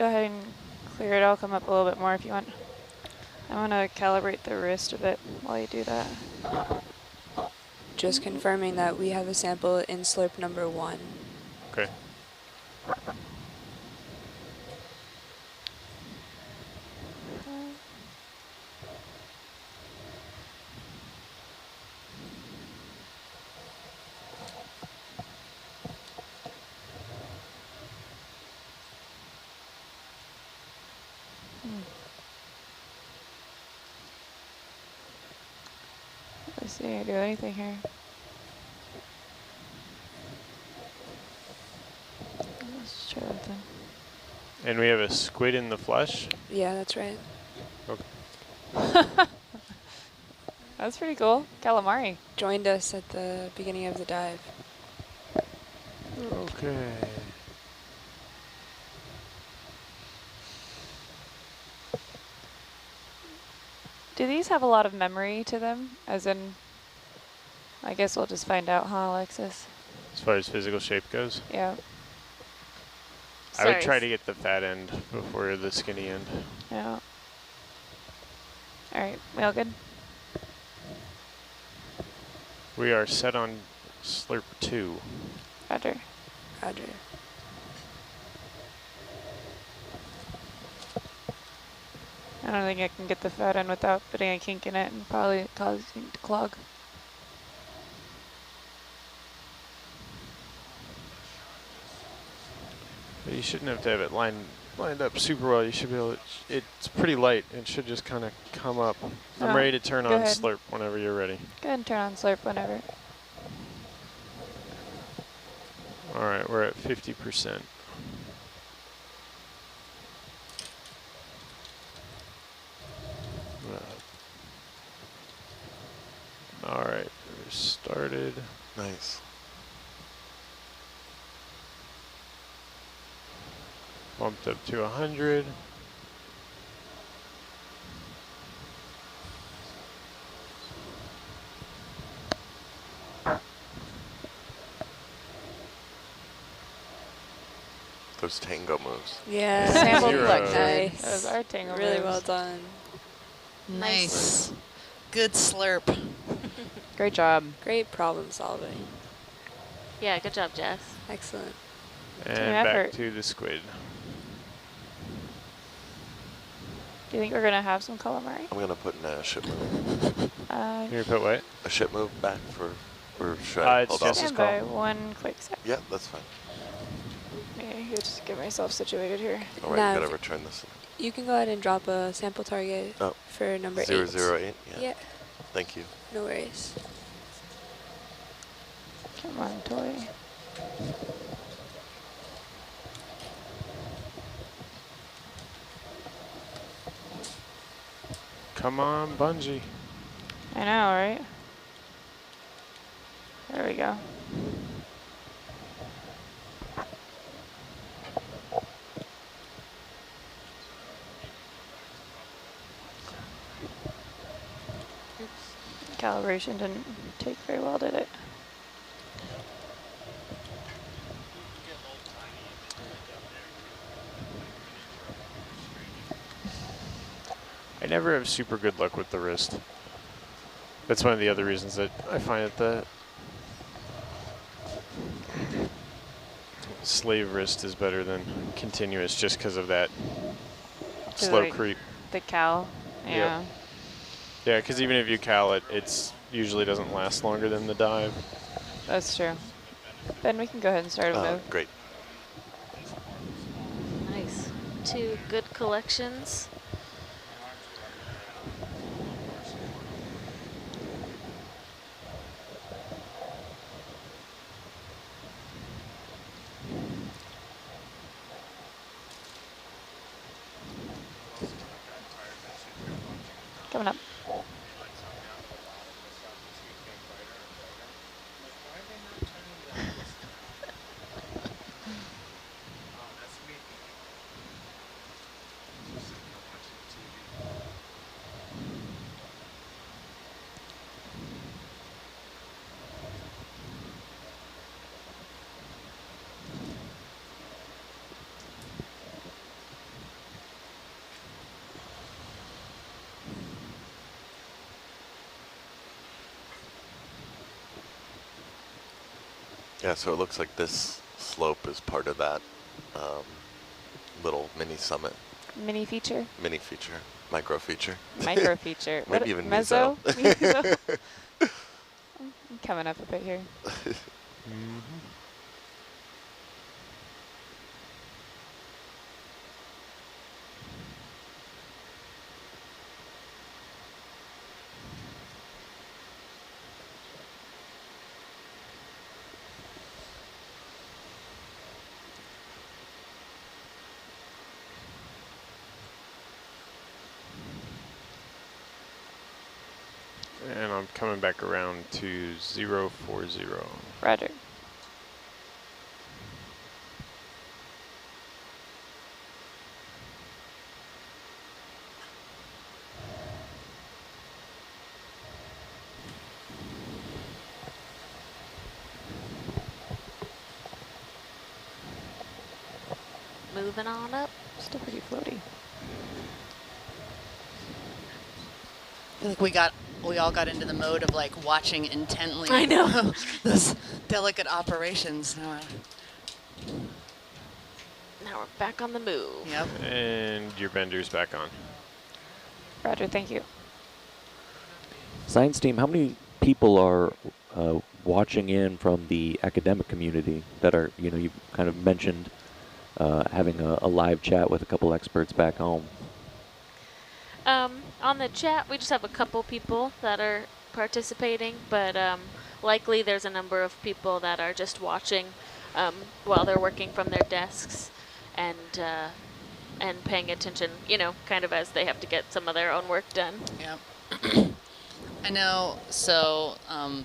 Go ahead and clear it. I'll come up a little bit more if you want. I want to calibrate the wrist a bit while you do that. Just confirming that we have a sample in slurp number 1. Okay. Let's see, I do anything here. Let's try that then. And we have a squid in the flush? Yeah, that's right. Okay. That's pretty cool. Calamari. Joined us at the beginning of the dive. Okay. Do these have a lot of memory to them? As in, I guess we'll just find out, huh, Alexis? As far as physical shape goes? Yeah. I would try to get the fat end before the skinny end. Yeah. All right, we all good? We are set on slurp 2. Roger. Roger. I don't think I can get the fat end without putting a kink in it and probably causing it to clog. But you shouldn't have to have it lined up super well. You should be able to, it's pretty light. It should just kind of come up. I'm ready to turn on slurp whenever you're ready. Go ahead and turn on slurp whenever. All right, we're at 50%. All right, we're started. Nice. Bumped up to 100. Those tango moves. Yeah, sample nice. Those are tango Really moves. well done. Nice. Good slurp. Great job. Great problem solving. Yeah, good job, Jess. Excellent. And back to the squid. Do you think we're going to have some calamari? I'm going to put in a ship move. You're going to put what? A ship move back for, or should I hold off? Stand by 1 quick sec. Yeah, that's fine. Yeah, you just get myself situated here. All right, you got to return this. You can go ahead and drop a sample target for number 8. 008? Yeah. Thank you. No worries. Come on, toy. Come on, bungee. I know, right? There we go. Calibration didn't take very well, did it? I never have super good luck with the wrist. That's one of the other reasons that I find that the slave wrist is better than continuous, just because of that slow creep. The cal, yeah. Yep. Yeah, because even if you cal it, it's usually doesn't last longer than the dive. That's true. Ben, we can go ahead and start a move. Great. Nice. 2 good collections. Coming up. Yeah, so it looks like this slope is part of that little mini summit. Mini feature? Mini feature. Micro feature. Micro feature. Maybe what, even meso? meso. I'm coming up a bit here. And I'm coming back around to 040. Roger. Moving on up. Still pretty floaty. I feel like we all got into the mode of like watching intently. I know. Those delicate operations. Now we're back on the move. Yep. And your bender's back on. Roger, thank you. Science team, how many people are watching in from the academic community that are, you kind of mentioned having a live chat with a couple experts back home? On the chat, we just have a couple people that are participating, but likely there's a number of people that are just watching while they're working from their desks and paying attention, kind of as they have to get some of their own work done. Yep. I know, so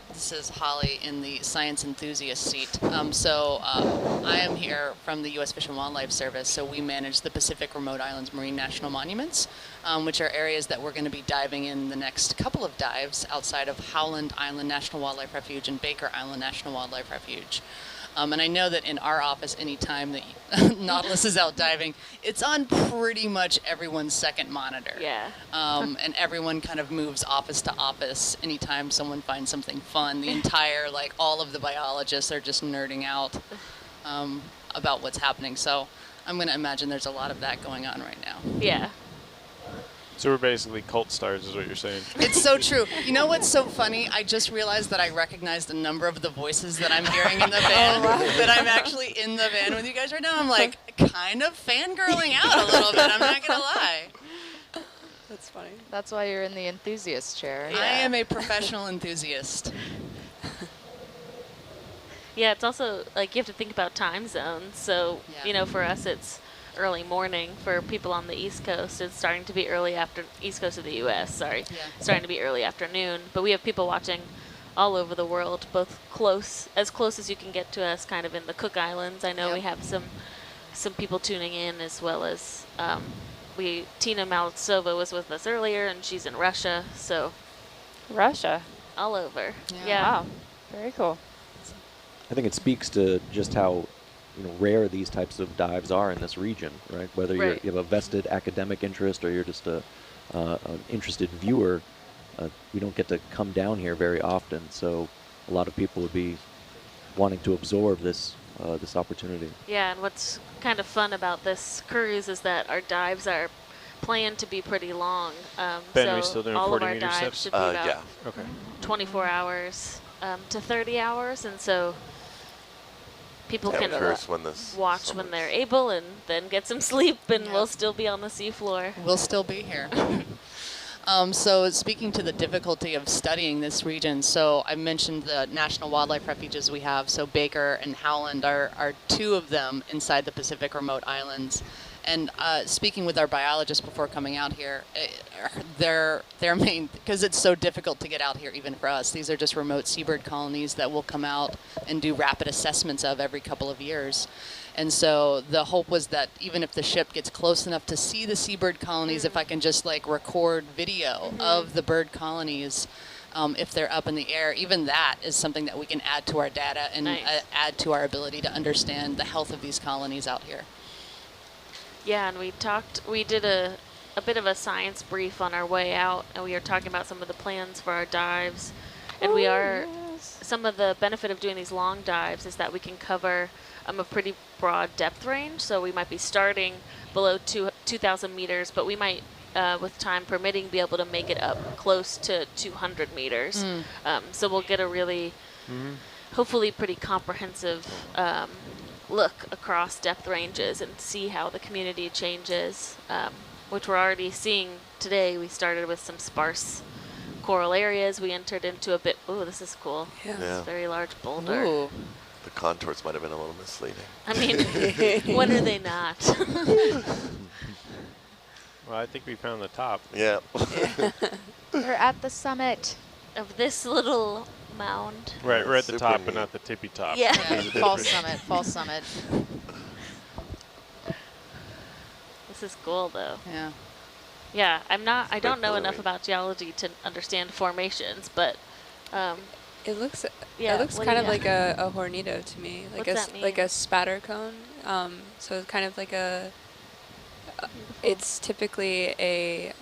this is Holly in the science enthusiast seat. I am here from the U.S. Fish and Wildlife Service, so we manage the Pacific Remote Islands Marine National Monuments, which are areas that we're going to be diving in the next couple of dives outside of Howland Island National Wildlife Refuge and Baker Island National Wildlife Refuge. And I know that in our office, anytime that Nautilus is out diving, it's on pretty much everyone's second monitor. Yeah. And everyone kind of moves office to office anytime someone finds something fun. The entire, all of the biologists are just nerding out about what's happening. So I'm going to imagine there's a lot of that going on right now. Yeah. So we're basically cult stars is what you're saying. It's so true. You know what's so funny? I just realized that I recognized a number of the voices that I'm hearing in the van, that I'm actually in the van with you guys right now. I'm like kind of fangirling out a little bit. I'm not going to lie. That's funny. That's why you're in the enthusiast chair. Yeah. I am a professional enthusiast. Yeah, it's also you have to think about time zones. So, for us, it's early morning. For people on the East Coast, it's starting to be East Coast of the U.S., starting to be early afternoon. But we have people watching all over the world, both as close as you can get to us, kind of in the Cook Islands. I know we have some people tuning in, as well as Tina Maltsova was with us earlier, and she's in Russia, so. Russia? All over. Yeah. Wow, very cool. I think it speaks to just how rare these types of dives are in this region, right? Whether you have a vested academic interest or you're just an interested viewer, we don't get to come down here very often. So a lot of people would be wanting to absorb this opportunity. Yeah, and what's kind of fun about this cruise is that our dives are planned to be pretty long. Ben, so are we still doing all 40 of our meter dives steps? should be about yeah. Okay. 24 hours to 30 hours, and so people can watch when they're able and then get some sleep, and we'll still be on the seafloor. We'll still be here. So speaking to the difficulty of studying this region, so I mentioned the national wildlife refuges we have. So Baker and Howland are two of them inside the Pacific Remote Islands. And speaking with our biologists before coming out here, their main, because it's so difficult to get out here even for us, these are just remote seabird colonies that we'll come out and do rapid assessments of every couple of years. And so the hope was that even if the ship gets close enough to see the seabird colonies, if I can just record video of the bird colonies, if they're up in the air, even that is something that we can add to our data and add to our ability to understand the health of these colonies out here. Yeah, and we did a bit of a science brief on our way out, and we were talking about some of the plans for our dives. And we are some of the benefit of doing these long dives is that we can cover a pretty broad depth range. So we might be starting below 2,000 meters, but we might, with time permitting, be able to make it up close to 200 meters. So we'll get a really, hopefully pretty comprehensive look across depth ranges and see how the community changes, which we're already seeing today. We started with some sparse coral areas. We entered into a bit, ooh, this is cool. Yeah. This very large boulder. Ooh. The contours might have been a little misleading. I mean, when are they not? Well, I think we found the top. Yeah. We're at the summit. Of this little mound. Right, we're at the Super top, neat. but not the tippy top. Yeah. False summit, false summit. This is cool though. Yeah. Yeah, I don't know enough pillowy. about geology to understand formations, but It looks yeah, it looks what kind do of you like got? a hornito to me, like What's that like mean? a spatter cone. So it's kind of like a. It's typically a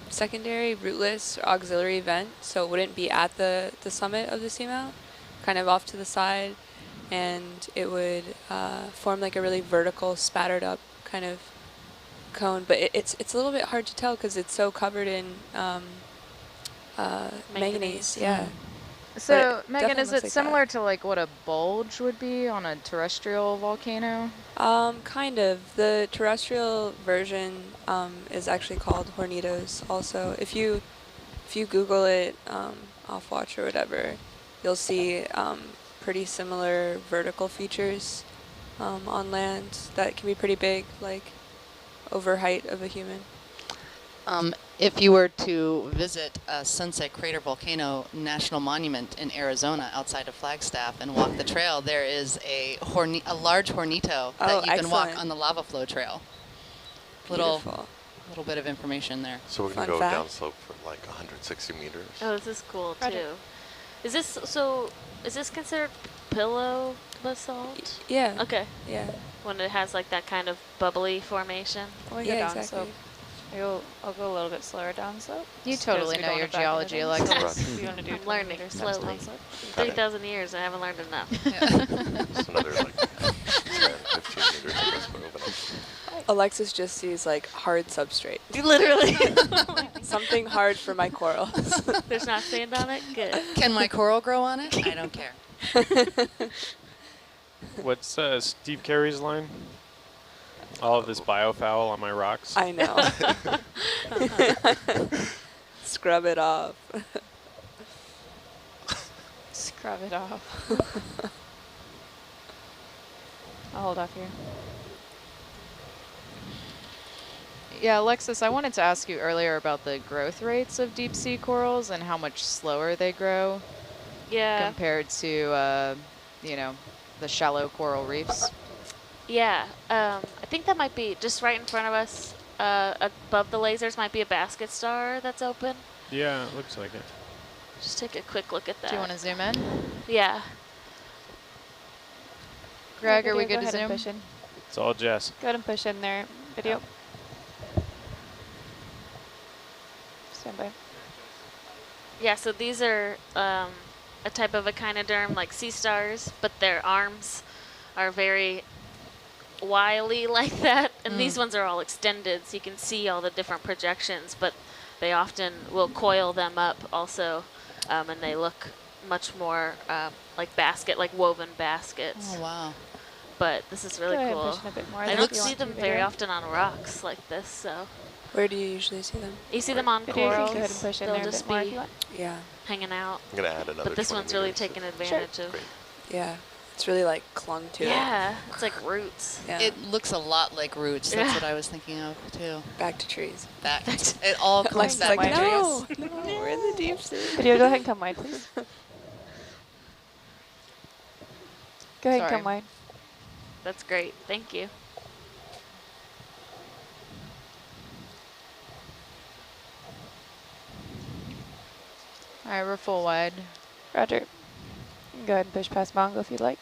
secondary rootless or auxiliary vent, so it wouldn't be at the summit of the seamount, kind of off to the side, and it would form like a really vertical, spattered up kind of cone. But it's a little bit hard to tell because it's so covered in manganese. Yeah. So, it Megan, definitely is looks it like similar to like what a bulge would be on a terrestrial volcano? Kind of. The terrestrial version is actually called hornitos. Also, if you Google it off watch or whatever, you'll see pretty similar vertical features on land that can be pretty big, like over height of a human. If you were to visit Sunset Crater Volcano National Monument in Arizona outside of Flagstaff and walk the trail, there is a large hornito that you can walk excellent. on the lava flow trail. Beautiful. Little bit of information there. So we're going Fun to go fact. downslope for like 160 meters. Oh, this is cool Roger. too. Is this considered pillow basalt? Yeah. Okay. Yeah. When it has like that kind of bubbly formation. When we go Yeah, down exactly. slope, I'll go a little bit slower down slope. You just 'cause totally we know don't your wanna back into geology, things. Alexis. You want to do I'm 20 learning meters slowly. down slope? In 3,000 years, I haven't learned enough. It's another like 10, 15 meters I guess we're moving up. Alexis just sees like hard substrate. Literally. Something hard for my corals. There's not sand on it? Good. Can my coral grow on it? I don't care. What's Steve Carey's line? All of this biofoul on my rocks. I know. Scrub it off. Scrub it off. I'll hold off here. Yeah, Alexis, I wanted to ask you earlier about the growth rates of deep sea corals and how much slower they grow Yeah. compared to, you know, the shallow coral reefs. Yeah. I think that might be just right in front of us. Above the lasers might be a basket star that's open. Yeah, it looks like it. Just take a quick look at that. Do you want to zoom in? Yeah. Greg, Yeah, are we video, good go to ahead and zoom? push in. It's all Jess. Go ahead and push in there. Video. Stand by. Yeah, so these are a type of echinoderm like sea stars, but their arms are very wily like that. And these ones are all extended, so you can see all the different projections, but they often will coil them up also, and they look much more like woven baskets. Oh, wow. But this is really Go ahead cool. and push in a bit more I there don't if you see want them to, very video. often on rocks like this, so. Where do you usually see them? You see them on Video, you can corals. go ahead and push in They'll there a just bit more if be you want. Yeah. hanging out. I'm going to add another But this 20 one's really meters. taking advantage of. Great. Yeah. It's really like clung to it. Yeah, it's like roots. Yeah. It looks a lot like roots. That's Yeah. what I was thinking of, too. Back to trees. It all comes Alexis is back like, to no, trees. no, we're in the deep sea. Video, go ahead and come wide, please. Go ahead and Sorry. come wide. That's great. Thank you. All right, we're full wide. Roger. You can go ahead and push past Mongo if you'd like.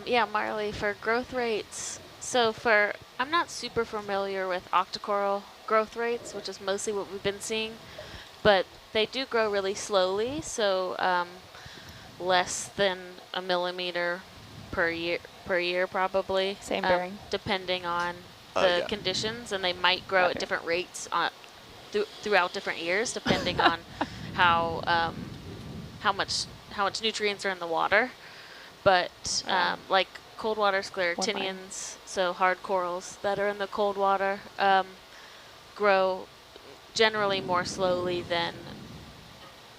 Yeah, Marley, for growth rates, so I'm not super familiar with octocoral growth rates, which is mostly what we've been seeing. But they do grow really slowly, so less than a millimeter per year probably. Same bearing. Depending on the conditions, and they might grow at different rates throughout different years, depending on how much nutrients are in the water. But like cold water scleractinians, so hard corals that are in the cold water, grow generally more slowly than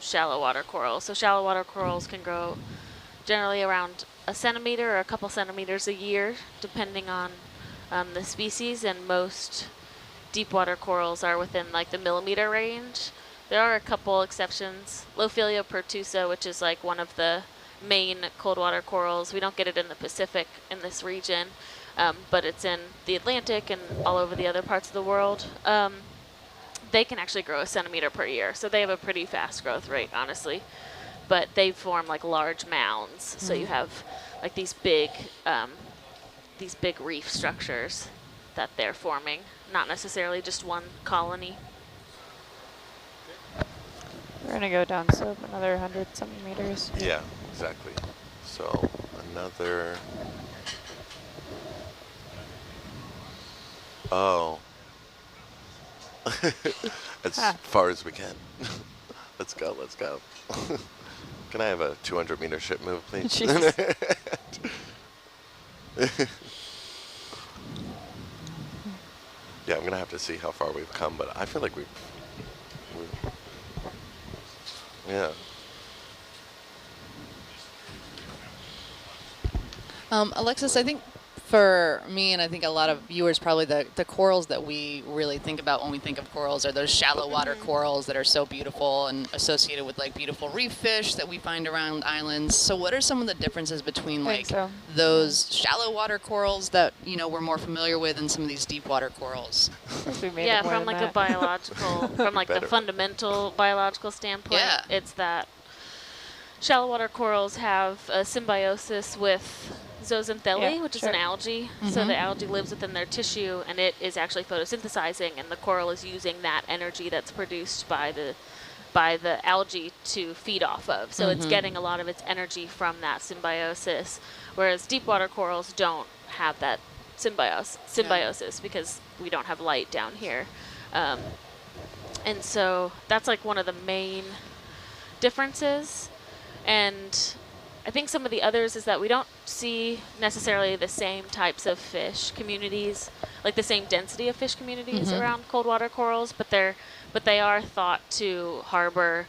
shallow water corals. So shallow water corals can grow generally around a centimeter or a couple centimeters a year, depending on the species, and most deep water corals are within like the millimeter range. There are a couple exceptions. Lophilia pertusa, which is like one of the main cold water corals. We don't get it in the Pacific in this region, but it's in the Atlantic and all over the other parts of the world. They can actually grow a centimeter per year, so they have a pretty fast growth rate, honestly. But they form like large mounds, so you have like these big reef structures that they're forming, not necessarily just one colony. We're gonna go down slope another 100-something meters. Yeah, exactly. So another. Oh. As far as we can. Let's go, let's go. Can I have a 200-meter ship move, please? Yeah, I'm going to have to see how far we've come, but I feel like we've yeah. Alexis, I think for me, and I think a lot of viewers, probably the corals that we really think about when we think of corals are those shallow water corals that are so beautiful and associated with like beautiful reef fish that we find around islands. So what are some of the differences between like those shallow water corals that, you know, we're more familiar with and some of these deep water corals? Yeah, from like a biological, from like the fundamental biological standpoint, it's that shallow water corals have a symbiosis with zooxanthellae, which is an algae. So the algae lives within their tissue, and it is actually photosynthesizing, and the coral is using that energy that's produced by the algae to feed off of. So it's getting a lot of its energy from that symbiosis, whereas deep water corals don't have that symbiosis because we don't have light down here. And so that's like one of the main differences. And I think some of the others is that we don't see necessarily the same types of fish communities, like the same density of fish communities around cold water corals, but they are thought to harbor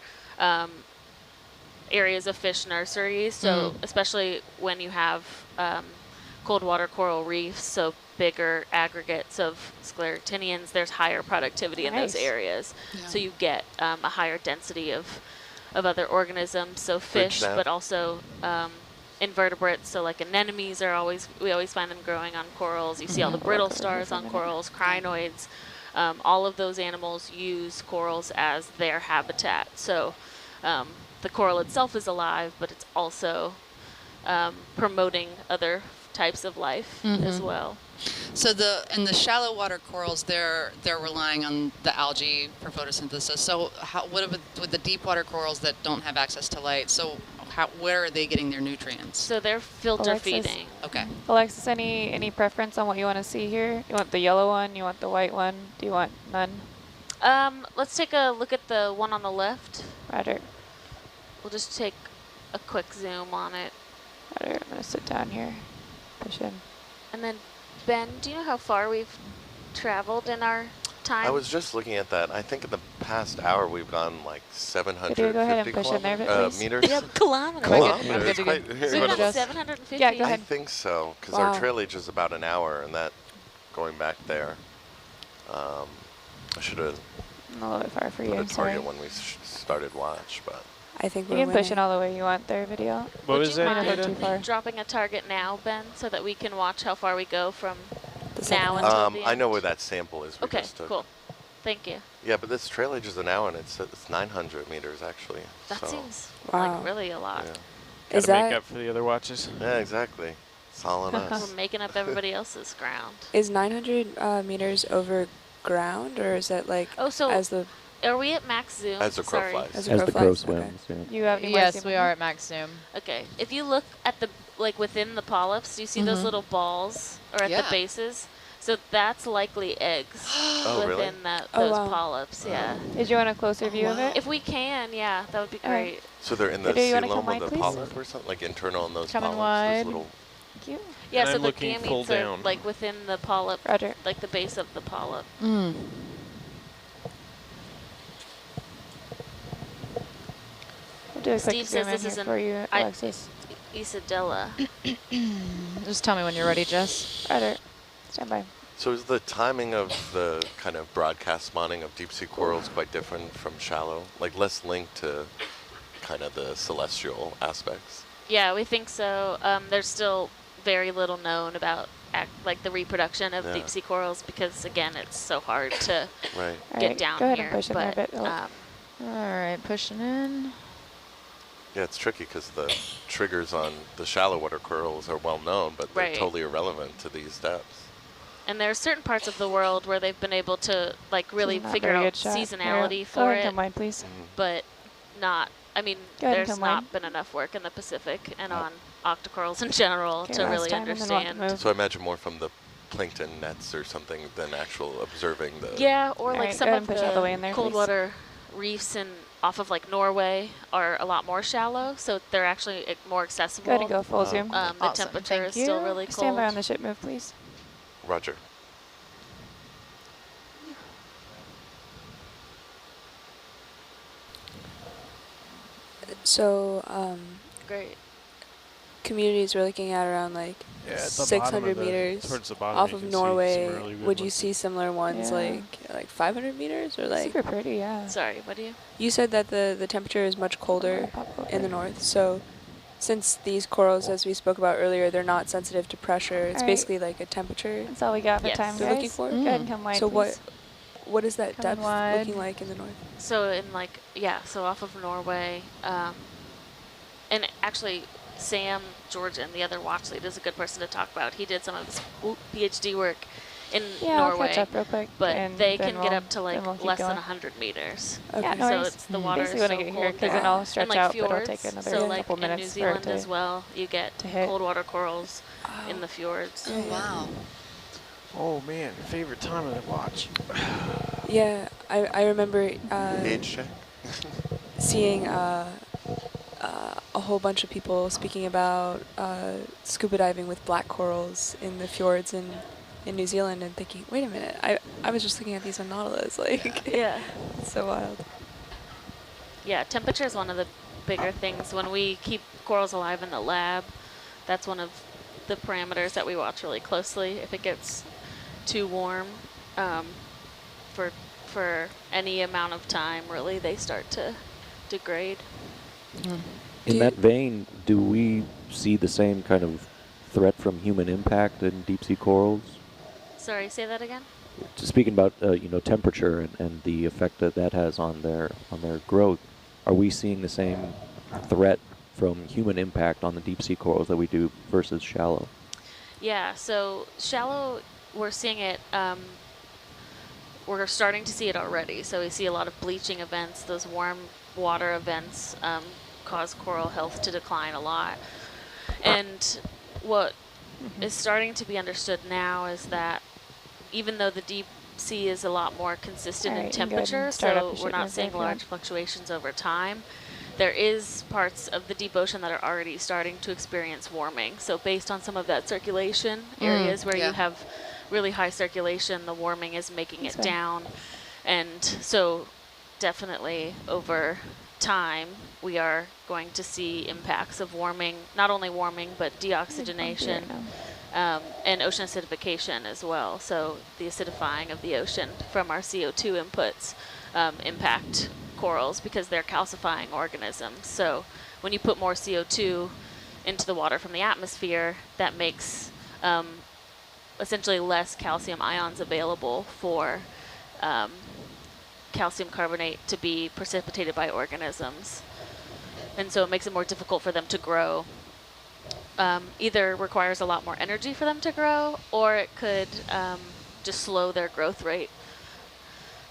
areas of fish nurseries. So especially when you have cold water coral reefs, so bigger aggregates of scleractinians, there's higher productivity in those areas. So you get a higher density of other organisms, so fish, but also invertebrates, so like anemones we always find them growing on corals. You see all the brittle stars on corals, crinoids. All of those animals use corals as their habitat. So the coral itself is alive, but it's also promoting other types of life as well. So in the shallow water corals, they're relying on the algae for photosynthesis. So what with the deep water corals that don't have access to light? So where are they getting their nutrients? So they're filter feeding. Okay. Alexis, any preference on what you want to see here? You want the yellow one? You want the white one? Do you want none? Let's take a look at the one on the left. Roger. We'll just take a quick zoom on it. Roger. I'm going to sit down here. Push in. And then Ben, do you know how far we've traveled in our time? I was just looking at that. I think in the past hour we've gone like 750 go ahead and push in there, meters. Yep, kilometers. Kilometers. So we've gone 750? Yeah, go ahead. I think so, because our trailage is about an hour, and that going back there. I should have a little bit far for you. put a target when we started watch, but. I think you can push it all the way you want there, video. What was it? Don't go too far. Dropping a target now, Ben, so that we can watch how far we go from now until the end? I know where that sample is. Okay, cool. Thank you. Yeah, but this trailage is an hour, and it's 900 meters actually. That seems like really a lot. Yeah. Gotta make up for the other watches. Yeah, exactly. It's all on us. We're making up everybody else's ground. Is 900 meters over ground, or is it like as the... Are we at max zoom? As the crow flies. As the crow swims. Okay. Yeah. You have any more Yes, zoom we in are here? at max zoom. Okay. If you look at the, like within the polyps, do you see those little balls or at the bases? So that's likely eggs within those polyps, yeah. Did you want a closer view of it? If we can, yeah, that would be great. So they're in the coelom of the polyp or something, like internal in those Coming polyps? wide. Those little Thank you. Yeah, And so I'm the looking full gametes are down. like within the polyp, Roger. like the base of the polyp. Mm. We'll do a quick Steve zoom says in this here is an for you, Alexis. Isadella. Just tell me when you're ready, Jess. Roger. Stand by. So is the timing of the kind of broadcast spawning of deep sea corals quite different from shallow? Like less linked to kind of the celestial aspects? Yeah, we think so. There's still very little known about like the reproduction of deep sea corals because again, it's so hard to get down go ahead here. And push in there a bit. All right, pushing in. Yeah, it's tricky because the triggers on the shallow water corals are well known, but they're totally irrelevant to these depths. And there are certain parts of the world where they've been able to like really figure out seasonality for it, mine, please. but not. I mean, there's not been enough work in the Pacific and on octocorals in general to really understand. So I imagine more from the plankton nets or something than actual observing the... Yeah, or like some of the way in there, cold water reefs and off of like Norway are a lot more shallow, so they're actually more accessible. Go ahead and go full zoom. The temperature is still really cold. Stand by on the ship move, please. Roger. So, great. Communities we're looking at around like 600 meters off of Norway. Really would you see similar ones like 500 meters or like? Super pretty, yeah. Sorry, what do you? You said that the temperature is much colder in the north. So, since these corals, as we spoke about earlier, they're not sensitive to pressure. It's basically like a temperature. That's all we got for time, They're looking for. Go ahead and come wide, so please. what is that depth looking like in the north? So in like so off of Norway, and actually Sam Georgian, the other watch lead, is a good person to talk about. He did some of his PhD work in Norway, I'll catch up real quick, but they can get up to like less than 100 meters. Okay. Yeah, no so worries. it's the water Basically is when so I get cold here, because then I'll stretch and, like, out, fjords, but it'll take another so like couple minutes in New Zealand for it as well, you get cold water corals in the fjords. Oh wow. Oh man, favorite time of the watch. Yeah, I remember age check. seeing a whole bunch of people speaking about scuba diving with black corals in the fjords in New Zealand and thinking, wait a minute, I was just looking at these on Nautilus, like it's so wild. Yeah, temperature is one of the bigger things. When we keep corals alive in the lab, that's one of the parameters that we watch really closely. If it gets too warm for any amount of time, really, they start to degrade. In that vein, do we see the same kind of threat from human impact in deep sea corals? Sorry, say that again? Speaking about temperature and the effect that that has on their growth, are we seeing the same threat from human impact on the deep sea corals that we do versus shallow? Yeah, so shallow, we're seeing it, we're starting to see it already. So we see a lot of bleaching events, those warm water events cause coral health to decline a lot. And what is starting to be understood now is that even though the deep sea is a lot more consistent in temperature, so we're not seeing large fluctuations over time, there is parts of the deep ocean that are already starting to experience warming. So based on some of that circulation, areas where you have really high circulation, the warming is making it down. And so definitely over time, we are going to see impacts of warming, not only warming, but deoxygenation and ocean acidification as well. So the acidifying of the ocean from our CO2 inputs impact corals because they're calcifying organisms. So when you put more CO2 into the water from the atmosphere, that makes essentially less calcium ions available for calcium carbonate to be precipitated by organisms. And so it makes it more difficult for them to grow. Either requires a lot more energy for them to grow, or it could just slow their growth rate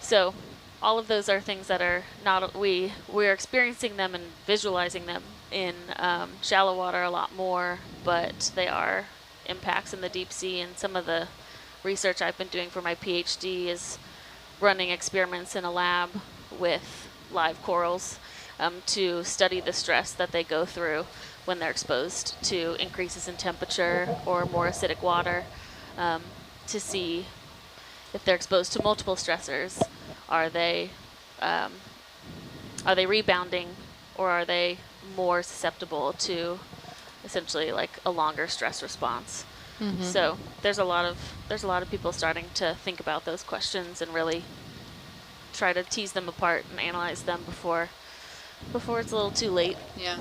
So all of those are things that are not, we're experiencing them and visualizing them in shallow water a lot more, but they are impacts in the deep sea. And some of the research I've been doing for my PhD is running experiments in a lab with live corals to study the stress that they go through when they're exposed to increases in temperature or more acidic water, to see if they're exposed to multiple stressors. Are they rebounding, or are they more susceptible to essentially like a longer stress response? So there's a lot of people starting to think about those questions and really try to tease them apart and analyze them before it's a little too late. Yeah.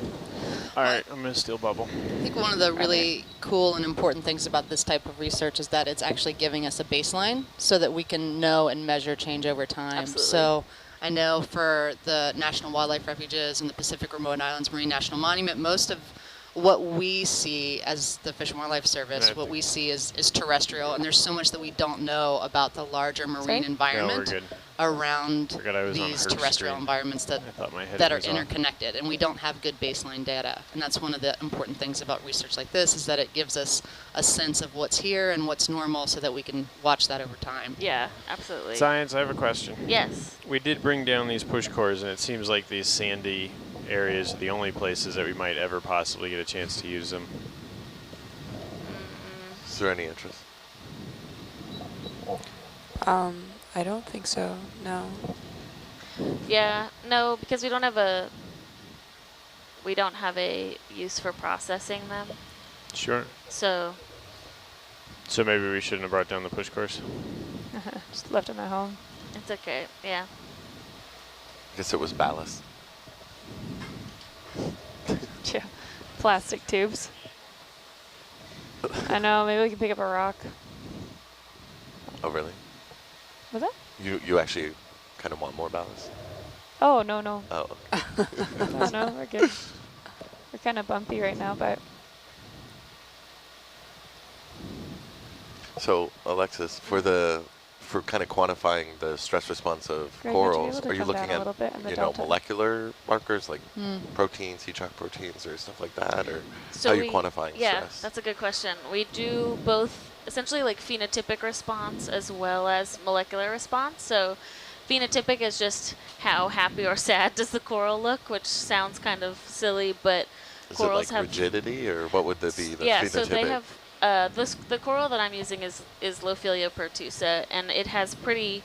All right, I'm going to steal bubble. I think one of the really cool and important things about this type of research is that it's actually giving us a baseline so that we can know and measure change over time. Absolutely. So I know for the National Wildlife Refuges and the Pacific Remote Islands Marine National Monument, most of what we see as the Fish and Wildlife Service, what we see is terrestrial, and there's so much that we don't know about the larger marine environment around these terrestrial environments that are interconnected, and we don't have good baseline data. And that's one of the important things about research like this, is that it gives us a sense of what's here and what's normal so that we can watch that over time. Yeah, absolutely. Science, I have a question. Yes. We did bring down these push cores, and it seems like these sandy areas are the only places that we might ever possibly get a chance to use them. Is there any interest? I don't think so, no. Yeah, no, because we don't have a use for processing them. Sure. So maybe we shouldn't have brought down the push cores. Just left them at home. it's okay, yeah. I guess it was ballast. Yeah, plastic tubes. I know, maybe we can pick up a rock. Oh, really? Was that? You actually kind of want more ballast? Oh, no, no. Oh. No, we're good. We're kind of bumpy right now, but... So, Alexis, for kind of quantifying the stress response of Greg, corals, are you looking at, delta? molecular markers like proteins, heat shock proteins, or stuff like that, or So how are you quantifying yeah, stress? that's a good question. We do both essentially like phenotypic response as well as molecular response. So phenotypic is just how happy or sad does the coral look, which sounds kind of silly, but Is corals it like have rigidity, or what would be the yeah, phenotypic? so they have the coral that I'm using is Lophilia pertusa, and it has pretty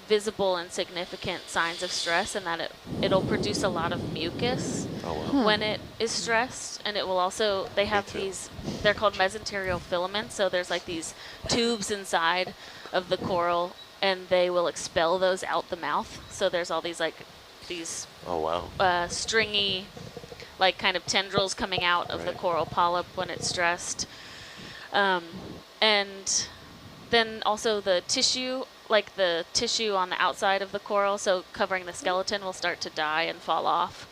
visible and significant signs of stress, in that it'll produce a lot of mucus when it is stressed, and it will also, they have these, they're called mesenterial filaments, so there's like these tubes inside of the coral, and they will expel those out the mouth. So there's all these stringy, like kind of tendrils coming out of the coral polyp when it's stressed. And then also the tissue, like the tissue on the outside of the coral, so covering the skeleton, will start to die and fall off.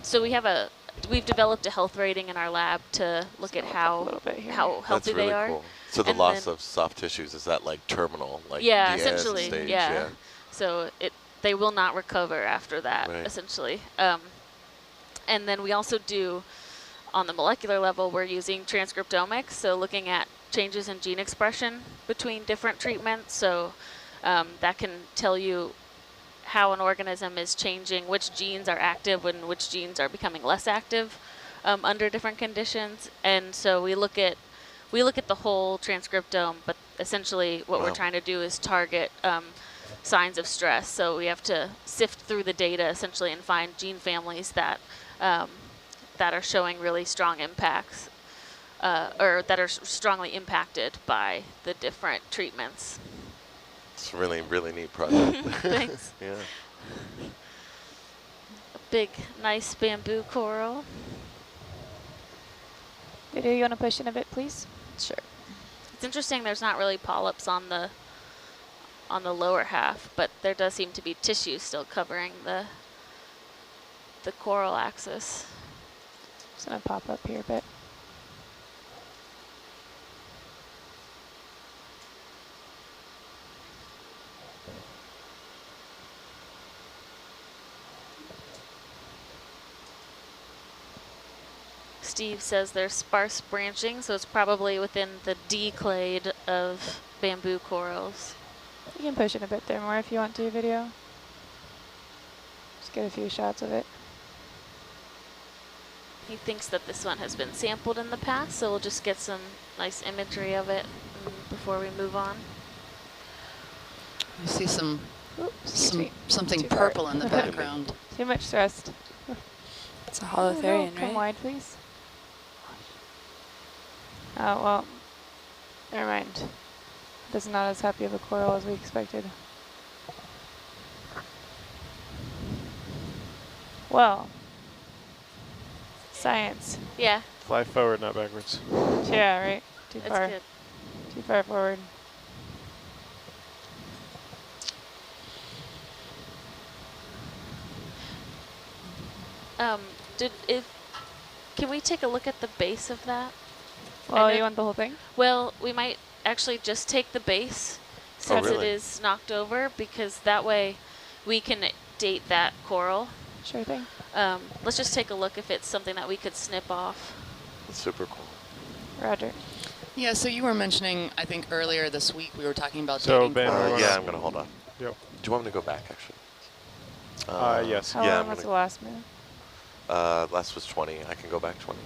So we've developed a health rating in our lab to look at how healthy they are. Cool. So the loss of soft tissues, is that like terminal, like yeah, the essentially, stage? yeah. So they will not recover after that, essentially. And then we also do, on the molecular level, we're using transcriptomics, so looking at changes in gene expression between different treatments. So that can tell you how an organism is changing, which genes are active and which genes are becoming less active under different conditions. And so we look at the whole transcriptome, but essentially what we're trying to do is target signs of stress. So we have to sift through the data essentially and find gene families that are showing really strong impacts, or that are strongly impacted by the different treatments. It's a really, really neat project. Thanks. Yeah. A big, nice bamboo coral. Video, you want to push in a bit, please? Sure. It's interesting, there's not really polyps on the lower half, but there does seem to be tissue still covering the coral axis. Just going to pop up here a bit. Steve says there's sparse branching, so it's probably within the D clade of bamboo corals. You can push it a bit there more if you want to, video. Just get a few shots of it. He thinks that this one has been sampled in the past, so we'll just get some nice imagery of it before we move on. You see something Too purple far. in the background. Too much thrust. It's a holotherian, Come right? wide, please. Oh, well, never mind. This is not as happy of a coral as we expected. Well, science. Yeah. Fly forward, not backwards. Yeah, right. Too That's far. good. Too far forward. Can we take a look at the base of that? Well, you want the whole thing? Well, we might actually just take the base since really? it is knocked over, because that way we can date that coral. Sure thing. Let's just take a look if it's something that we could snip off. That's super cool. Roger. Yeah, so you were mentioning, I think earlier this week we were talking about So, dating Ben, corals. Yeah, I'm going to hold off. Yep. Do you want me to go back, actually? Yes. How Yeah, long I'm was the gonna- last move? Last was 20. I can go back 20.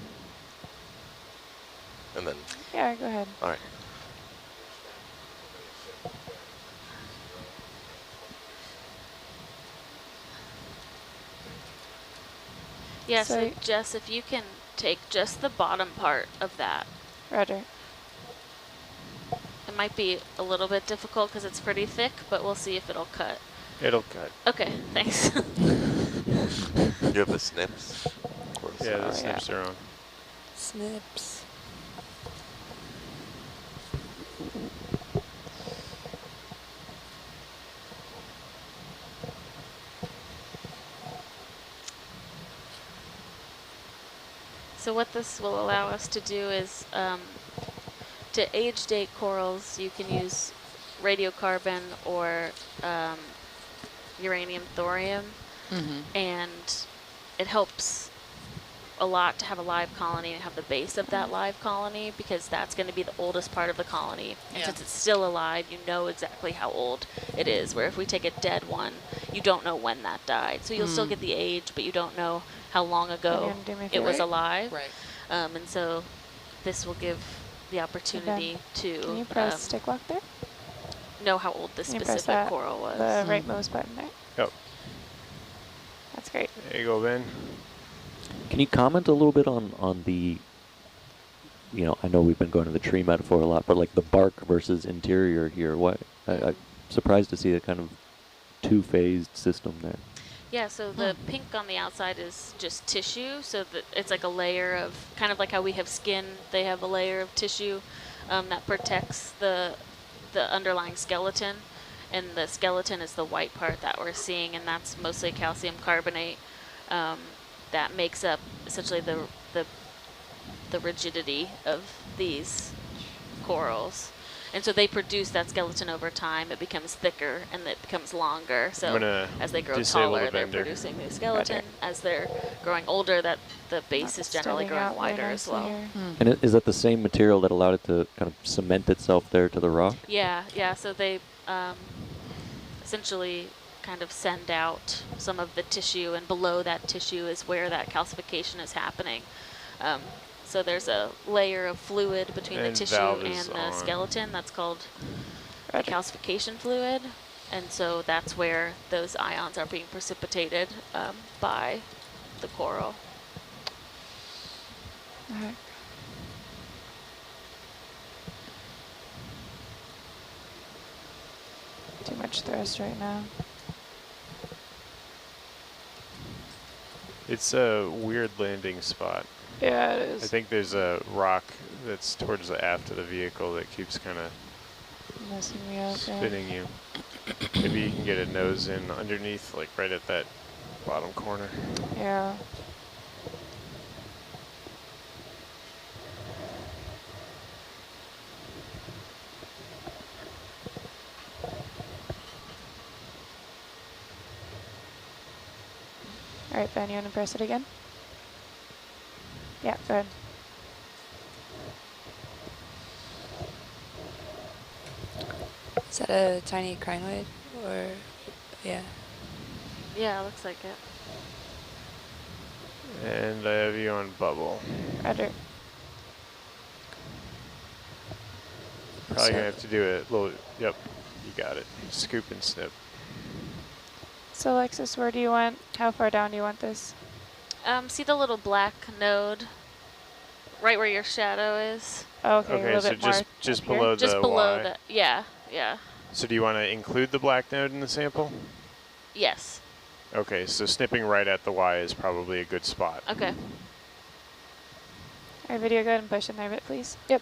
And then, Yeah, go ahead. all right. Yeah, So so Jess, if you can take just the bottom part of that. Roger. It might be a little bit difficult because it's pretty thick, but we'll see if it'll cut. It'll cut. Okay, thanks. You have the snips? Of course. Yeah, the snips are on. Snips. So what this will allow us to do is to age date corals, you can use radiocarbon or uranium thorium, and it helps a lot to have a live colony and have the base of that live colony, because that's going to be the oldest part of the colony. And since it's still alive, you know exactly how old it is, where if we take a dead one, you don't know when that died. So you'll still get the age, but you don't know how long ago it was alive. Right. And so this will give the opportunity to Can you press stick lock there? know how old this Can you press specific that, coral was. the rightmost button there? Yep. That's great. There you go, Ben. Can you comment a little bit on the, you know, I know we've been going to the tree metaphor a lot, but like the bark versus interior here, what, I'm surprised to see a kind of two-phased system there. Yeah, so the pink on the outside is just tissue, so that it's like a layer of, kind of like how we have skin, they have a layer of tissue that protects the underlying skeleton, and the skeleton is the white part that we're seeing, and that's mostly calcium carbonate that makes up essentially the rigidity of these corals. And so they produce that skeleton over time. It becomes thicker and it becomes longer. So as they grow taller, they're producing new skeleton. As they're growing older, that the base is generally growing wider as well. And is that the same material that allowed it to kind of cement itself there to the rock? Yeah, yeah. So they essentially kind of send out some of the tissue, and below that tissue is where that calcification is happening. So there's a layer of fluid between the tissue and the skeleton that's called the calcification fluid. And so that's where those ions are being precipitated by the coral. Too much thrust right now. It's a weird landing spot. Yeah, it is. I think there's a rock that's towards the aft of the vehicle that keeps kind of messing me up. spinning you. Maybe you can get a nose in underneath, like right at that bottom corner. Yeah. All right, Ben, you want to press it again? Yeah, go ahead. Is that a tiny crinoid or, yeah? Yeah, looks like it. And I have you on bubble. Roger. Probably gonna have to do a little, yep, you got it. Scoop and snip. So Alexis, where do you want, how far down do you want this? See the little black node right where your shadow is? Oh, okay, a Okay, little so bit more just below the Just below Y. that. Yeah, yeah. So do you want to include the black node in the sample? Yes. Okay, so snipping right at the Y is probably a good spot. Okay. All right, video, go ahead and push in there a bit, please. Yep.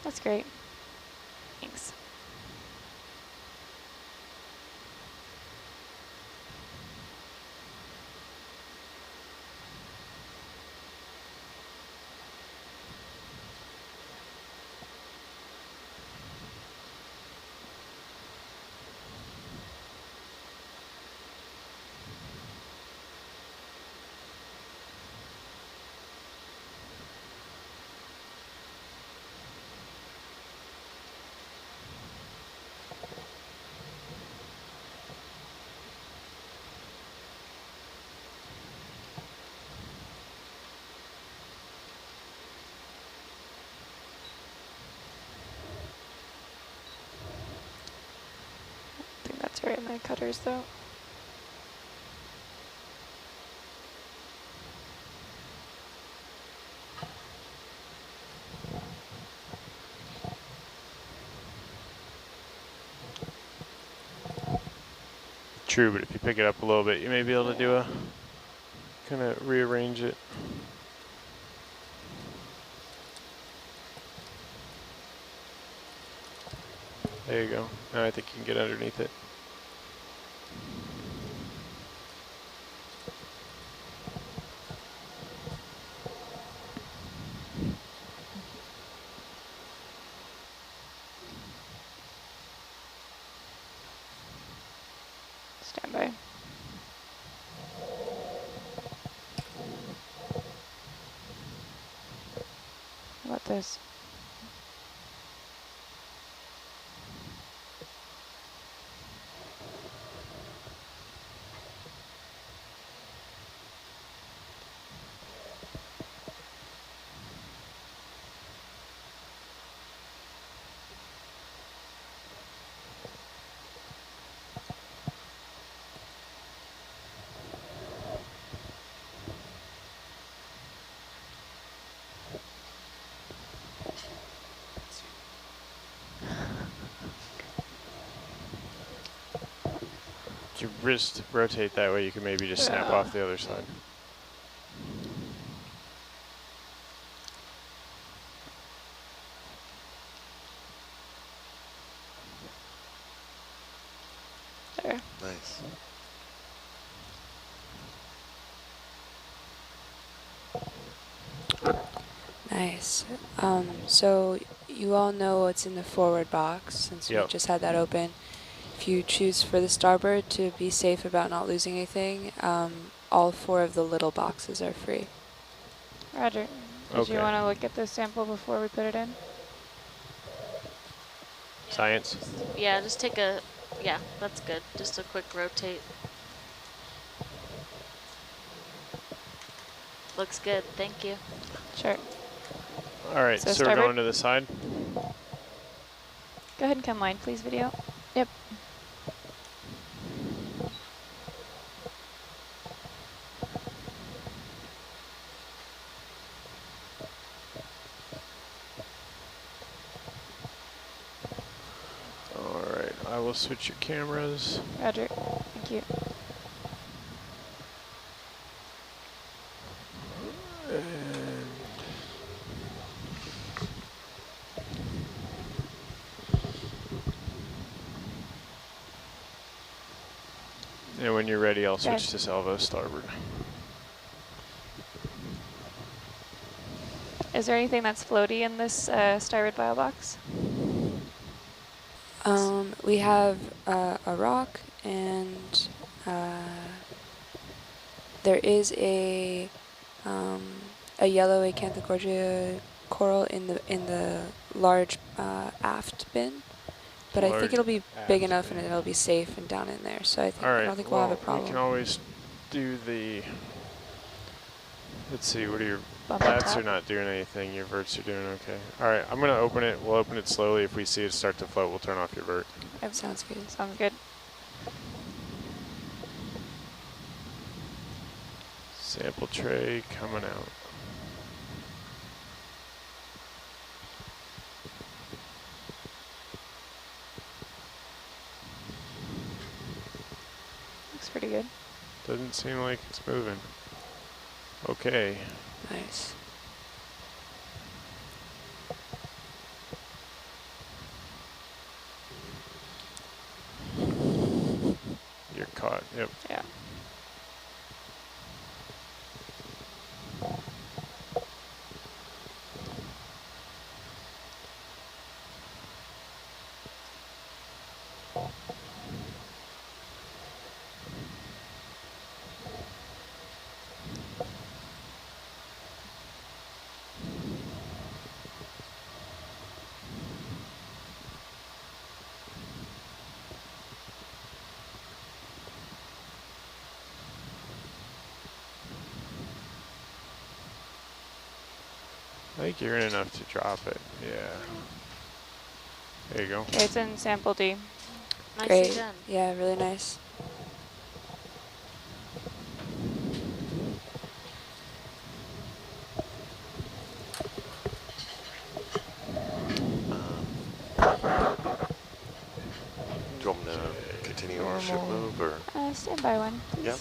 That's great. Thanks. I think that's right in my cutters though. True, but if you pick it up a little bit, you may be able to do a, kind of rearrange it. There you go. Now I think you can get underneath it. Stand by. How about this? Your wrist rotate that way, you can maybe just snap off the other side. There. Nice. Nice. So you all know what's in the forward box since we just had that open. If you choose for the starboard to be safe about not losing anything, all 4 of the little boxes are free. Roger. Did you want to look at this sample before we put it in? Science? Yeah, just take a, yeah, that's good. Just a quick rotate. Looks good, thank you. Sure. All right, so we're going to the side. Go ahead and come line, please, video. Yep. All right, I will switch your cameras. Roger. Thank you. And when you're ready, I'll switch to salvo starboard. Is there anything that's floaty in this starboard bio box? We have a rock and there is a yellow Acanthogorgia coral in the large aft bin, but I think it'll be big enough and it'll be safe and down in there. So I don't think we'll have a problem. We can always do the. Let's see. What are your Bump lats top. are not doing anything. Your verts are doing okay. All right. I'm gonna open it. We'll open it slowly. If we see it start to float, we'll turn off your vert. That sounds good. Sounds good. Sample tray coming out. Looks pretty good. Doesn't seem like it's moving. Okay. Nice. You're caught. Yep. Yeah. I think you're in enough to drop it. Yeah. There you go. Okay, it's in sample D. Nicely Great. done. Yeah, really nice. Do you want me to continue on ship move or? Stand by one, please. Yep.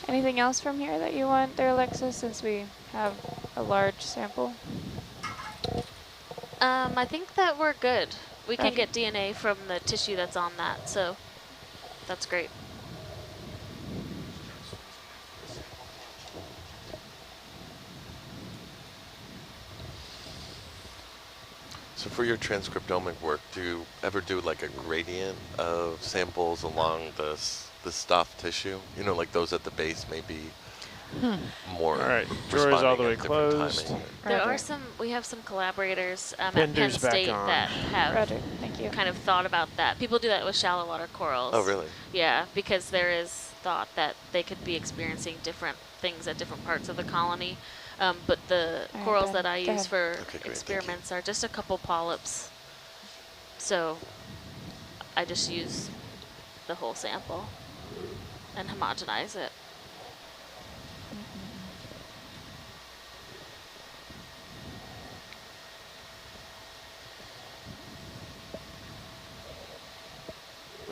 Anything else from here that you want there, Alexis, since we have a large sample? I think that we're good. We can Roger. get DNA from the tissue that's on that, so that's great. So for your transcriptomic work, do you ever do like a gradient of samples along the stuff tissue? You know, like those at the base may be more. All right, drawer's all the way responding at different closed. timing. There Roger. are some, we have some collaborators at Bender's Penn back State on. that have Roger, thank you. kind of thought about that. People do that with shallow water corals. Oh, really? Yeah, because there is thought that they could be experiencing different things at different parts of the colony. But the All right, corals Ben, that I go use ahead. for Okay, great, thank you. experiments are just a couple polyps. So I just use the whole sample and homogenize it.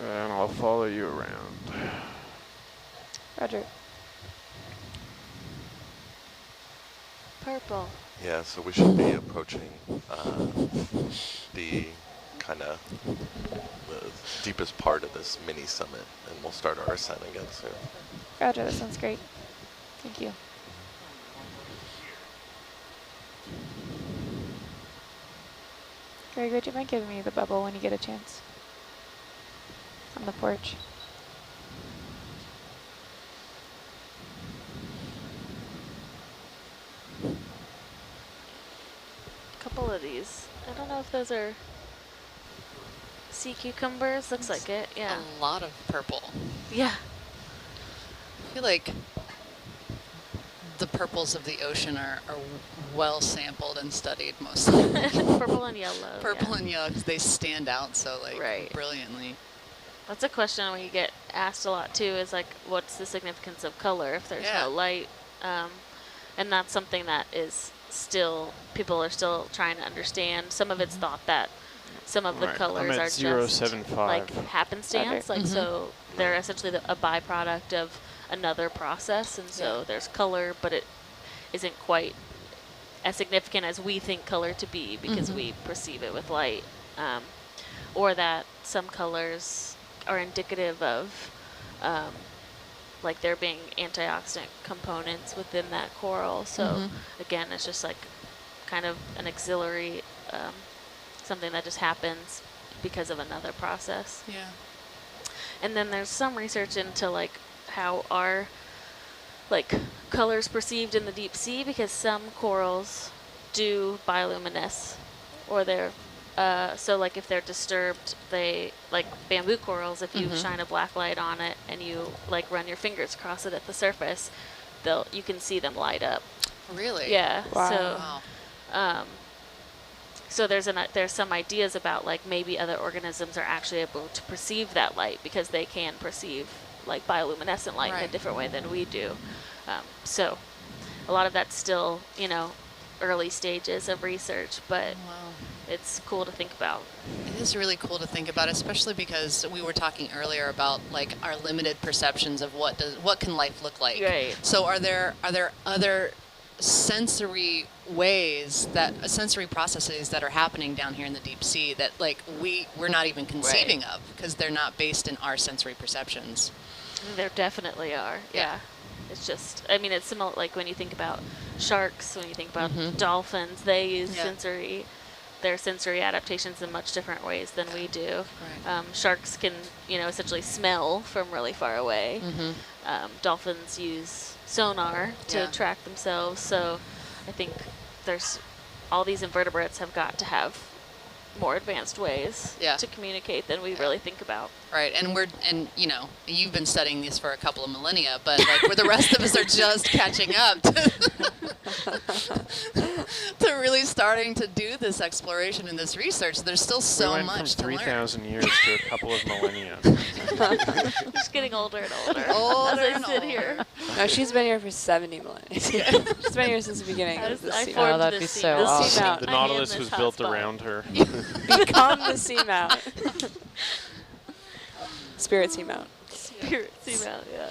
And I'll follow you around. Roger. Purple. Yeah, so we should be approaching the kind of the deepest part of this mini summit, and we'll start our ascent again soon. Roger, that sounds great. Thank you. Greg, would you mind giving me the bubble when you get a chance? On the porch. Couple of these. I don't know if those are sea cucumbers. Looks like it. Yeah. A lot of purple. Yeah. I feel like the purples of the ocean are well sampled and studied mostly. Purple and yellow. Purple yeah. and yellow, 'cause they stand out so like Right. brilliantly. That's a question we get asked a lot too, is like, what's the significance of color if there's no light? And that's something that is still, people are still trying to understand. Some of it's thought that some of the Right, colors I'm are at just 075. like happenstance, like so they're essentially a byproduct of another process, and so there's color, but it isn't quite as significant as we think color to be because we perceive it with light, or that some colors are indicative of like there being antioxidant components within that coral. So again, it's just like kind of an auxiliary, something that just happens because of another process. Yeah. And then there's some research into like how our like colors perceived in the deep sea, because some corals do bioluminesce, or they're so like if they're disturbed, they, like bamboo corals, if you shine a black light on it and you like run your fingers across it at the surface, you can see them light up. Really? Yeah. Wow. So Wow. so there's some ideas about like maybe other organisms are actually able to perceive that light, because they can perceive like bioluminescent light in a different way than we do. So a lot of that's still, you know, early stages of research, but it's cool to think about. It is really cool to think about, especially because we were talking earlier about like our limited perceptions of what can life look like. Right. So are there other sensory ways sensory processes that are happening down here in the deep sea that like we're not even conceiving of, because they're not based in our sensory perceptions? There definitely are. Yeah. It's just, I mean, it's similar, like when you think about sharks, when you think about dolphins, they use their sensory adaptations in much different ways than we do. Right. Sharks can, you know, essentially smell from really far away. Dolphins use sonar to track themselves. So I think there's all these invertebrates have got to have more advanced ways to communicate than we really think about. Right, and you know, you've been studying this for a couple of millennia, but like where the rest of us are just catching up to really starting to do this exploration and this research. There's still so much to learn. From 3,000 years to a couple of millennia. Just getting older and older, older as I and sit older. here. No, she's been here for 70 millennia. She's been here since the beginning of the I sea. formed that'd this be sea- so this awesome. seamount. The I'm in Nautilus this was built hotspot. around her. Become the seamount. Spirit seamount. Spirit seamount, yeah.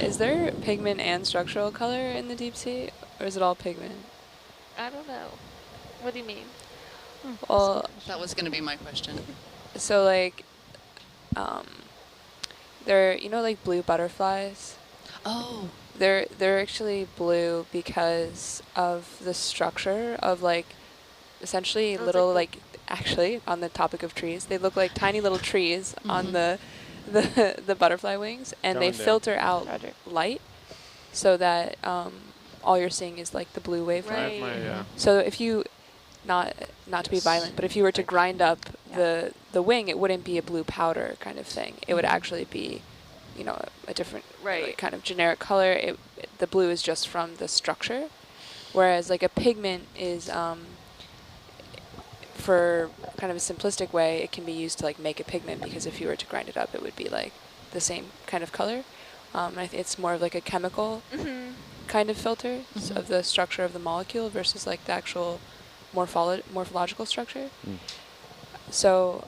Is there pigment and structural color in the deep sea, or is it all pigment? I don't know. What do you mean? Well, That was going to be my question. so like, they're, you know, like blue butterflies. Oh. They're actually blue because of the structure of like, essentially little like actually on the topic of trees, they look like tiny little trees on the butterfly wings, and they filter out light so that all you're seeing is like the blue wavelength. Right. So if you, not to be violent, but if you were to grind up the wing, it wouldn't be a blue powder kind of thing. It would actually be, you know, a different like, kind of generic color. The blue is just from the structure, whereas like a pigment is, for kind of a simplistic way, it can be used to like make a pigment, because if you were to grind it up, it would be like the same kind of color. I think it's more of like a chemical kind of filter of the structure of the molecule versus like the actual morphological structure. So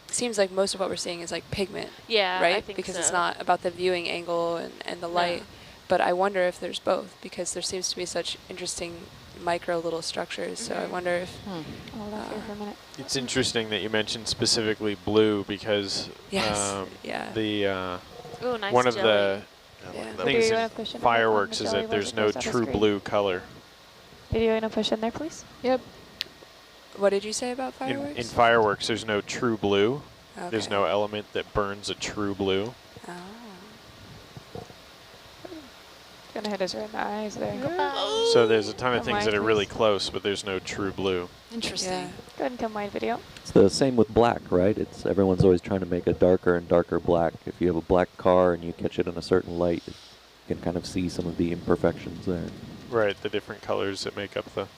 it seems like most of what we're seeing is like pigment, right? I think because so. it's not about the viewing angle and the light. But I wonder if there's both, because there seems to be such interesting micro little structures. So I wonder if Hold on here for a minute. It's interesting that you mentioned specifically blue, because the Ooh, nice one of jelly. the Yeah. things you wanna in push in fireworks on the is jelly that there's once it no goes on the true screen? blue color. Video, you want to push in there, please? Yep. what did you say about In fireworks? fireworks, there's no true blue. Okay. There's no element that burns a true blue. Oh. Gonna hit us right in the eyes there. So there's a ton of Come things on, that are really please. close, but there's no true blue. Interesting. Yeah. Go ahead and come wide video. It's the same with black, right? It's everyone's always trying to make a darker and darker black. If you have a black car and you catch it in a certain light, you can kind of see some of the imperfections there. Right, the different colors that make up the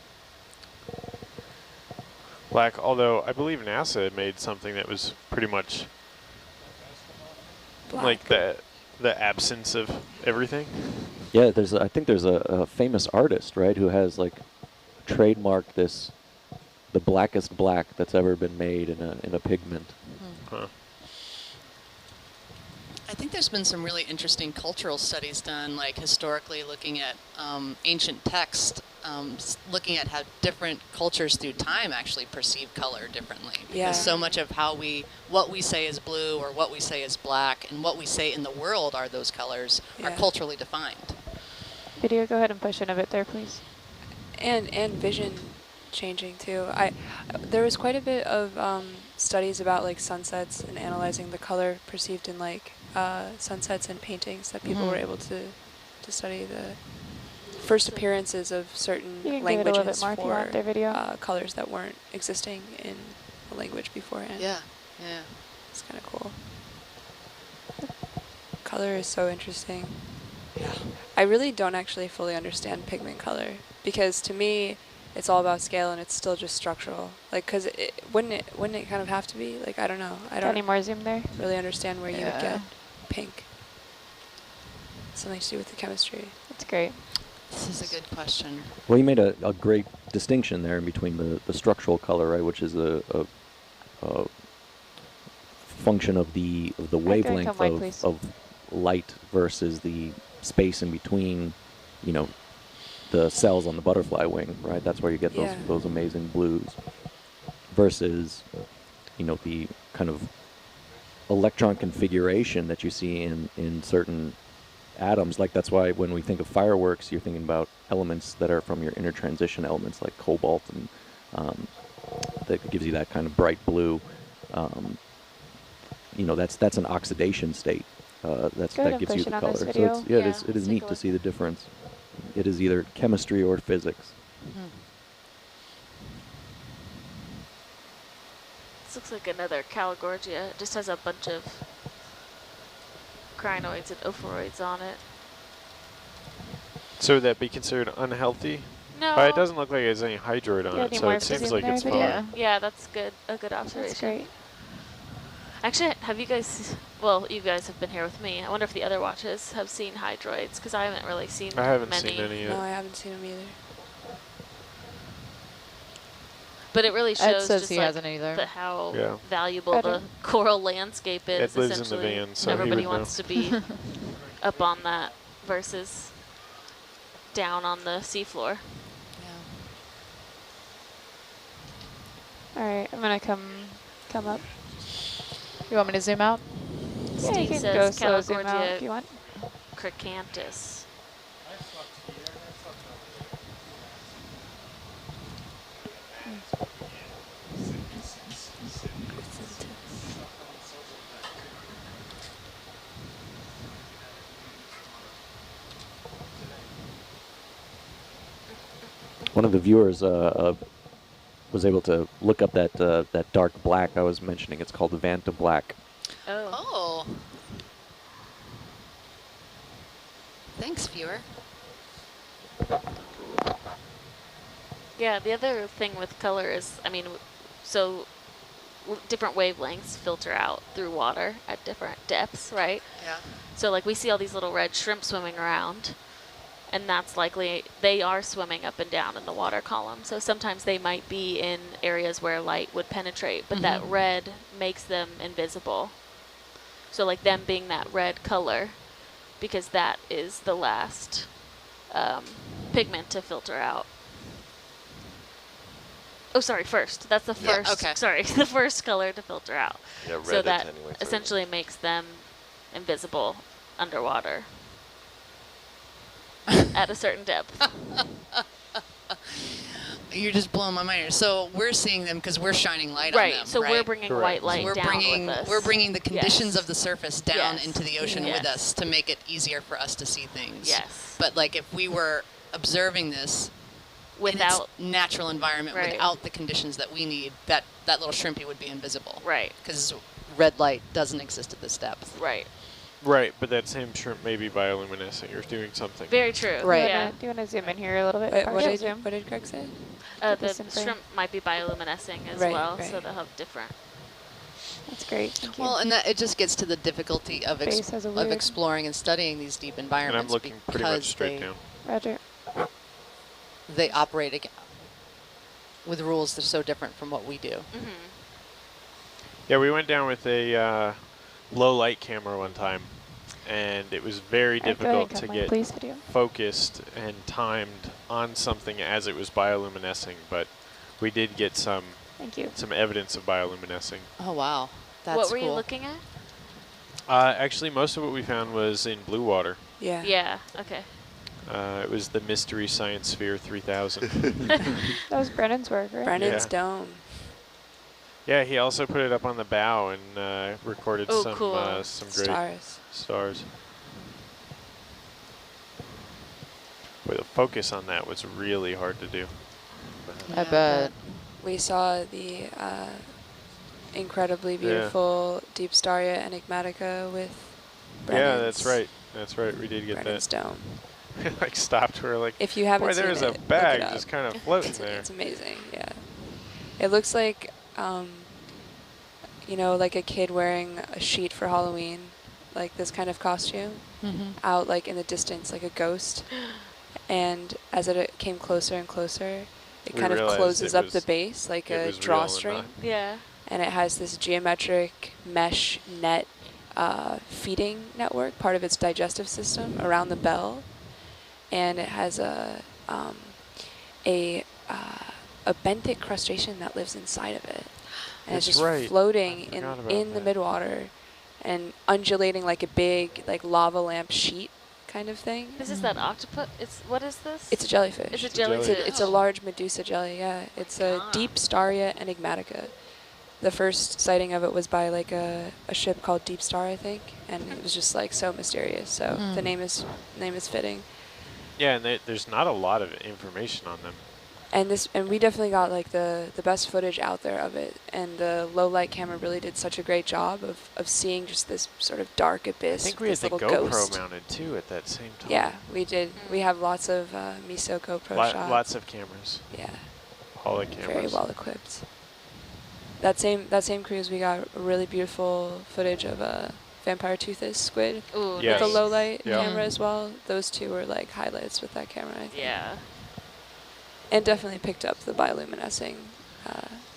black. Although I believe NASA had made something that was pretty much like the absence of everything. Yeah, I think there's a famous artist, right, who has like trademarked the blackest black that's ever been made in a pigment. Huh. I think there's been some really interesting cultural studies done, like historically looking at ancient text, looking at how different cultures through time actually perceive color differently. Because so much of what we say is blue or what we say is black and what we say in the world are those colors are culturally defined. Video, go ahead and push in a bit there, please. And vision changing too. There was quite a bit of studies about like sunsets and analyzing the color perceived in like sunsets and paintings that people were able to study the first appearances of certain You can languages give it a little bit more if you want for their video. colors that weren't existing in the language beforehand. Yeah, yeah. It's kind of cool. Color is so interesting. Yeah. I really don't actually fully understand pigment color because to me, it's all about scale and it's still just structural. Like, cause wouldn't it kind of have to be? Like, I don't know. I don't Any more zoom there? really understand where you would get pink. Something to do with the chemistry. That's great. This is a good question. Well, you made a great distinction there in between the structural color, right, which is a function of the wavelength of light versus the space in between, you know, the cells on the butterfly wing, right? That's where you get those amazing blues. Versus, you know, the kind of electron configuration that you see in certain atoms. Like that's why when we think of fireworks, you're thinking about elements that are from your inner transition elements like cobalt, and that gives you that kind of bright blue. You know, that's an oxidation state. That gives you the color. So it's, it is neat to see the difference. It is either chemistry or physics. This looks like another Calogorgia. It just has a bunch of crinoids and ophoroids on it. So would that be considered unhealthy? No. It doesn't look like there's any hydroid on it, so it seems like it's fine. Yeah, that's good. A good observation. That's great. Actually, have you guys, well, you guys have been here with me. I wonder if the other watches have seen hydroids, because I haven't really seen many. I haven't seen any yet. No, I haven't seen them either. But it really shows says just he like hasn't either. how valuable the coral landscape is. It lives in the Essentially, van, so everybody he would wants know. to be up on that versus down on the seafloor. All right, I'm gonna come up. You want me to zoom out? Yeah, you Steve can says go slow zoom out Calogorgia if you want. Cricantus. One of the viewers was able to look up that dark black I was mentioning. It's called the Vanta Black. Oh. Thanks, viewer. Yeah, the other thing with color is, I mean, so different wavelengths filter out through water at different depths, right? Yeah. So like we see all these little red shrimp swimming around, and that's likely they are swimming up and down in the water column. So sometimes they might be in areas where light would penetrate, but that red makes them invisible. So like them being that red color, because that is the last pigment to filter out. Oh, sorry, first. That's the first, sorry, the first color to filter out. Yeah, red so that attenuates essentially makes them invisible underwater at a certain depth. You're just blowing my mind. So we're seeing them because we're shining light on them, right? So we're bringing white light we're down bringing, with us. We're bringing the conditions of the surface down into the ocean Yes. with us to make it easier for us to see things. Yes. But like if we were observing this without in its natural environment, without the conditions that we need, that little shrimpy would be invisible. Right. Because red light doesn't exist at this depth. Right. Right, but that same shrimp may be bioluminescent or doing something. Very true. Right. Yeah. Do you want to zoom in here a little bit? Wait, Partial zoom? what did Greg say? The shrimp might be bioluminescing as well, so they'll have different. That's great. Thank you. Well, and that it just gets to the difficulty of exploring and studying these deep environments. And I'm looking pretty much straight down. Roger. They operate with rules that are so different from what we do. Yeah, we went down with a low light camera one time, and it was very difficult to get focused and timed on something as it was bioluminescing, but we did get some evidence of bioluminescing. Oh wow, that's What were cool. you looking at? Actually, most of what we found was in blue water. Yeah. Yeah, okay. It was the Mystery Science Sphere 3000. That was Brennan's work, right? Brennan's dome. Yeah, he also put it up on the bow and recorded some cool. some great stars. Boy, the focus on that was really hard to do. I bet. We saw the incredibly beautiful Deep Staria Enigmatica with Brennan's. Yeah, that's right. That's right. We did get Brennan's that. dome. We like stopped. We were like, if you haven't boy, seen there's it, a bag just kind of floating there. It's amazing. Yeah, it looks like you know, like a kid wearing a sheet for Halloween, like this kind of costume, out like in the distance, like a ghost. And as it came closer and closer, it kind of closes up the base like a drawstring. Yeah. And it has this geometric mesh net feeding network, part of its digestive system, around the bell. And it has a benthic crustacean that lives inside of it. And it's just floating in the midwater and undulating like a big like lava lamp sheet kind of thing. This is that octopus. What is this? It's a jellyfish. It's a jellyfish. It's a large Medusa jelly. Yeah, it's a Deep Staria Enigmatica. The first sighting of it was by like a ship called Deep Star, I think, and it was just like so mysterious. So the name is fitting. Yeah, and there's not a lot of information on them. And we definitely got like the best footage out there of it, and the low light camera really did such a great job of seeing just this sort of dark abyss. I think we had the GoPro mounted too at that same time. Yeah, we did. We have lots of MISO GoPro shots. Lots of cameras. Yeah. All the cameras. Very well equipped. That same cruise, we got really beautiful footage of a vampire toothless squid with a low light camera as well. Those two were like highlights with that camera, I think. Yeah. And definitely picked up the bioluminescing.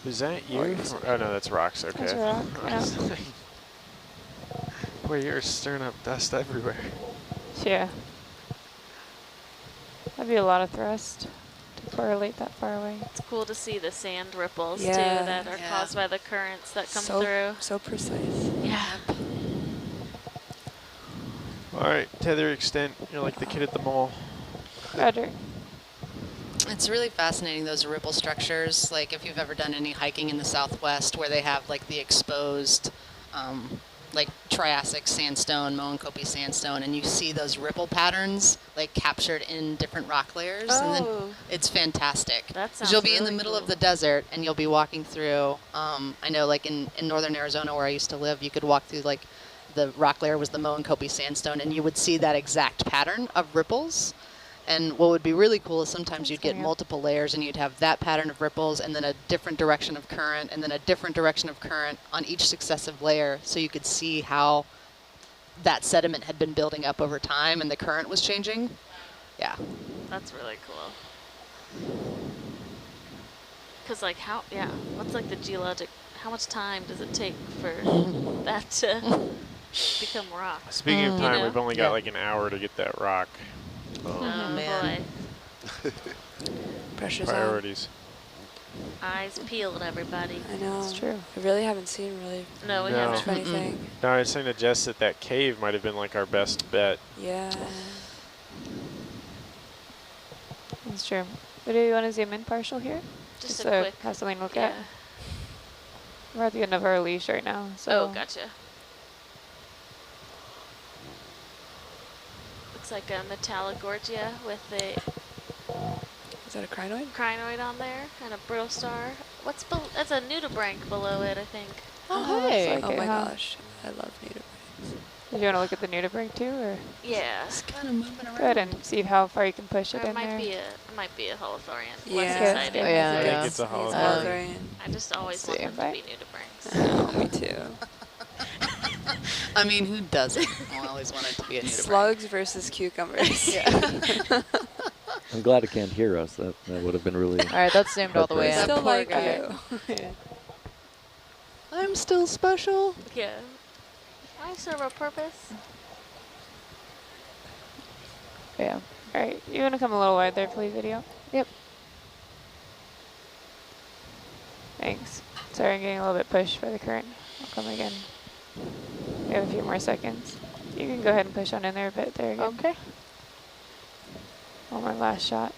Is that you? Oh no, that's rocks. Okay. That's a rock. Yeah. Boy, you're stirring up dust everywhere. Yeah. That'd be a lot of thrust to correlate that far away. It's cool to see the sand ripples too that are caused by the currents that come through. So precise. Yeah. All right, tether extent. You're like the kid at the mall. Roger. It's really fascinating, those ripple structures. Like if you've ever done any hiking in the Southwest where they have like the exposed like Triassic sandstone, Moenkopi sandstone, and you see those ripple patterns like captured in different rock layers. And then it's fantastic. That sounds you'll be really in the middle cool. of the desert and you'll be walking through, I know like in northern Arizona where I used to live, you could walk through like the rock layer was the Moenkopi sandstone and you would see that exact pattern of ripples. And what would be really cool is sometimes you'd get multiple layers and you'd have that pattern of ripples and then a different direction of current and then a different direction of current on each successive layer, so you could see how that sediment had been building up over time and the current was changing. Yeah. That's really cool. Because like what's like the geologic, how much time does it take for that to become rock? Speaking of time, we've only got like an hour to get that rock. Oh man. Boy. Pressure's Priorities. Eyes peeled, everybody. I know. It's true. I really haven't seen No, we No. haven't. much of anything. No, I was saying to Jess that cave might have been like our best bet. Yeah. That's true. But do you want to zoom in partial here? Just so a quick. have something to look Yeah. at. We're at the end of our leash right now. So Oh, gotcha. Looks like a Metallogorgia with a Is that a crinoid? crinoid on there and a brittle star. That's a nudibranch below it, I think. Oh, hey. Oh my gosh. I love nudibranchs. Did you want to look at the nudibranch too, or Yeah. It's kind of moving around. go ahead and see how far you can push it Or in there? it might be a holothorian. Yeah. Less Okay, exciting. Oh, yeah. I think it's a hologram. Holothurian. I just always want them to be nudibranchs. Oh, me too. I mean, who doesn't? I always wanted to be a nudibranch. Slugs versus cucumbers. I'm glad it can't hear us. That would have been really. All right, that's zoomed all the way in. Still Poor like guy. you. I'm still special. Yeah. I serve a purpose. Yeah. All right. You want to come a little wide there, please, video? Yep. Thanks. Sorry, I'm getting a little bit pushed by the current. I'll come again. We have a few more seconds. You can go ahead and push on in there a bit there again. Okay. One more last shot.